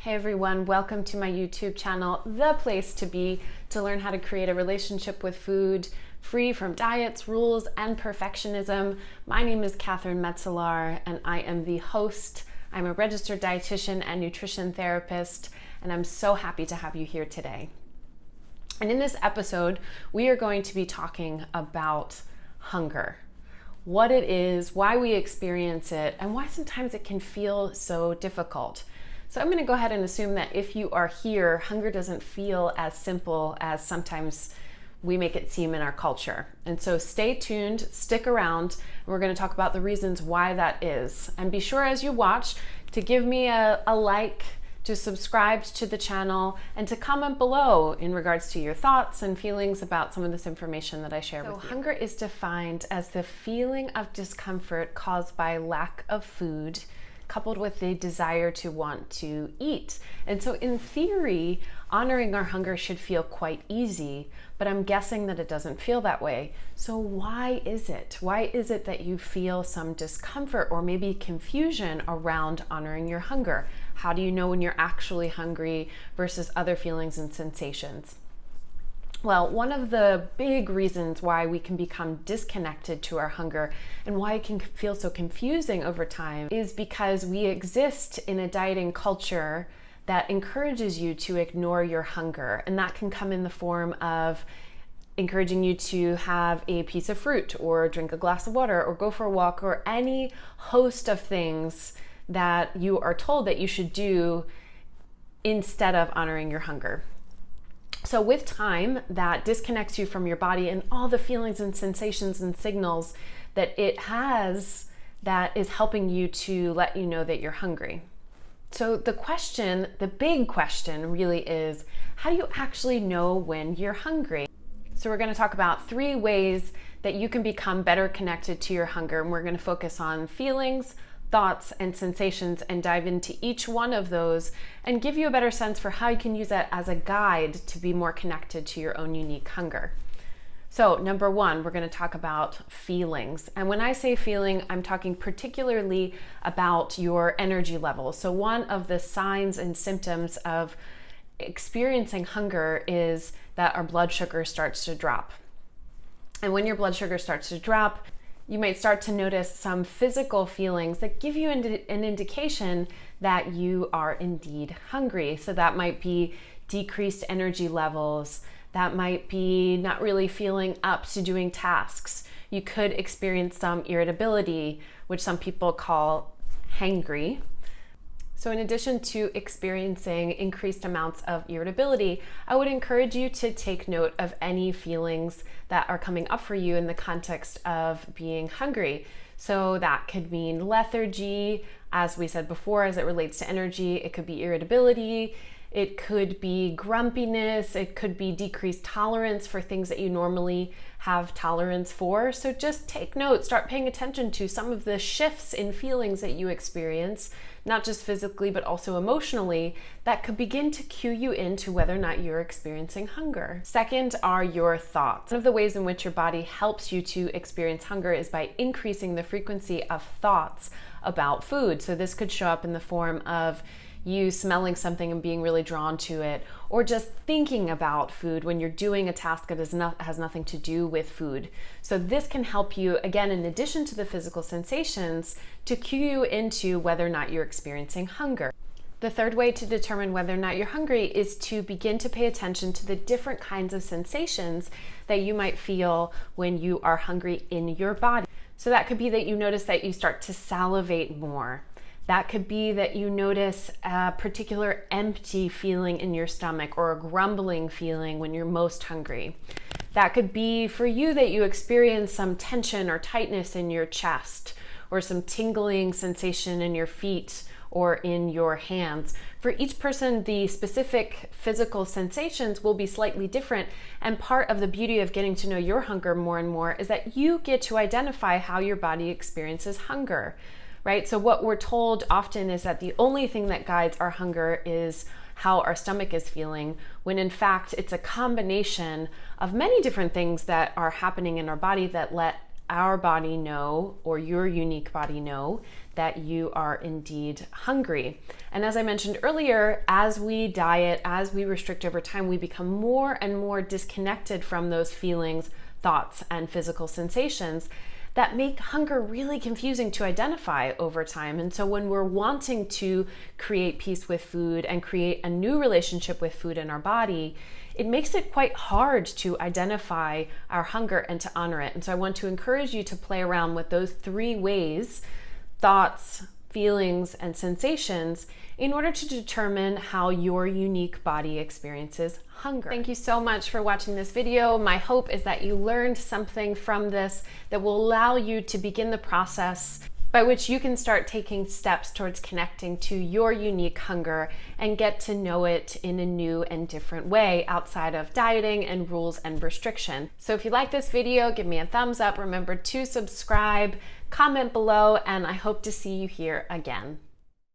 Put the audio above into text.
Hey everyone, welcome to my YouTube channel, the place to be to learn how to create a relationship with food free from diets, rules, and perfectionism. My name is Katherine Metzelaar and I am the host. I'm a registered dietitian and nutrition therapist, and I'm so happy to have you here today. And in this episode, we are going to be talking about hunger. What it is, why we experience it, and why sometimes it can feel so difficult. So I'm going to go ahead and assume that if you are here, hunger doesn't feel as simple as sometimes we make it seem in our culture. And so stay tuned, stick around, and we're going to talk about the reasons why that is. And be sure as you watch to give me a like, to subscribe to the channel, and to comment below in regards to your thoughts and feelings about some of this information that I share with you. Hunger is defined as the feeling of discomfort caused by lack of food, coupled with the desire to want to eat. And so in theory, honoring our hunger should feel quite easy, but I'm guessing that it doesn't feel that way. So why is it? Why is it that you feel some discomfort or maybe confusion around honoring your hunger? How do you know when you're actually hungry versus other feelings and sensations? Well, one of the big reasons why we can become disconnected to our hunger and why it can feel so confusing over time is because we exist in a dieting culture that encourages you to ignore your hunger. And that can come in the form of encouraging you to have a piece of fruit or drink a glass of water or go for a walk or any host of things that you are told that you should do instead of honoring your hunger. So with time, that disconnects you from your body and all the feelings and sensations and signals that it has that is helping you to let you know that you're hungry. So the big question really is, how do you actually know when you're hungry? So we're going to talk about 3 ways that you can become better connected to your hunger, and we're going to focus on feelings, thoughts, and sensations, and dive into each one of those and give you a better sense for how you can use that as a guide to be more connected to your own unique hunger. So number 1, we're going to talk about feelings. And when I say feeling, I'm talking particularly about your energy levels. So one of the signs and symptoms of experiencing hunger is that our blood sugar starts to drop. And when your blood sugar starts to drop, you might start to notice some physical feelings that give you an indication that you are indeed hungry. So that might be decreased energy levels. That might be not really feeling up to doing tasks. You could experience some irritability, which some people call hangry. So in addition to experiencing increased amounts of irritability, I would encourage you to take note of any feelings that are coming up for you in the context of being hungry. So that could mean lethargy, as we said before, as it relates to energy. It could be irritability. It could be grumpiness. It could be decreased tolerance for things that you normally have tolerance for. So just take note, start paying attention to some of the shifts in feelings that you experience, not just physically, but also emotionally, that could begin to cue you into whether or not you're experiencing hunger. Second are your thoughts. One of the ways in which your body helps you to experience hunger is by increasing the frequency of thoughts about food. So this could show up in the form of you smelling something and being really drawn to it, or just thinking about food when you're doing a task that has nothing to do with food. So this can help you, again, in addition to the physical sensations, to cue you into whether or not you're experiencing hunger. The third way to determine whether or not you're hungry is to begin to pay attention to the different kinds of sensations that you might feel when you are hungry in your body. So that could be that you notice that you start to salivate more. That could be that you notice a particular empty feeling in your stomach or a grumbling feeling when you're most hungry. That could be for you that you experience some tension or tightness in your chest or some tingling sensation in your feet or in your hands. For each person, the specific physical sensations will be slightly different, and part of the beauty of getting to know your hunger more and more is that you get to identify how your body experiences hunger. Right? So what we're told often is that the only thing that guides our hunger is how our stomach is feeling, when in fact it's a combination of many different things that are happening in our body that let our body know, or your unique body know, that you are indeed hungry. And as I mentioned earlier, as we diet, as we restrict over time, we become more and more disconnected from those feelings, thoughts, and physical sensations that make hunger really confusing to identify over time. And so when we're wanting to create peace with food and create a new relationship with food in our body, it makes it quite hard to identify our hunger and to honor it. And so I want to encourage you to play around with those 3 ways: thoughts, feelings, and sensations, in order to determine how your unique body experiences hunger. Thank you so much for watching this video. My hope is that you learned something from this that will allow you to begin the process by which you can start taking steps towards connecting to your unique hunger and get to know it in a new and different way outside of dieting and rules and restriction. So if you like this video, give me a thumbs up. Remember to subscribe, comment below, and I hope to see you here again.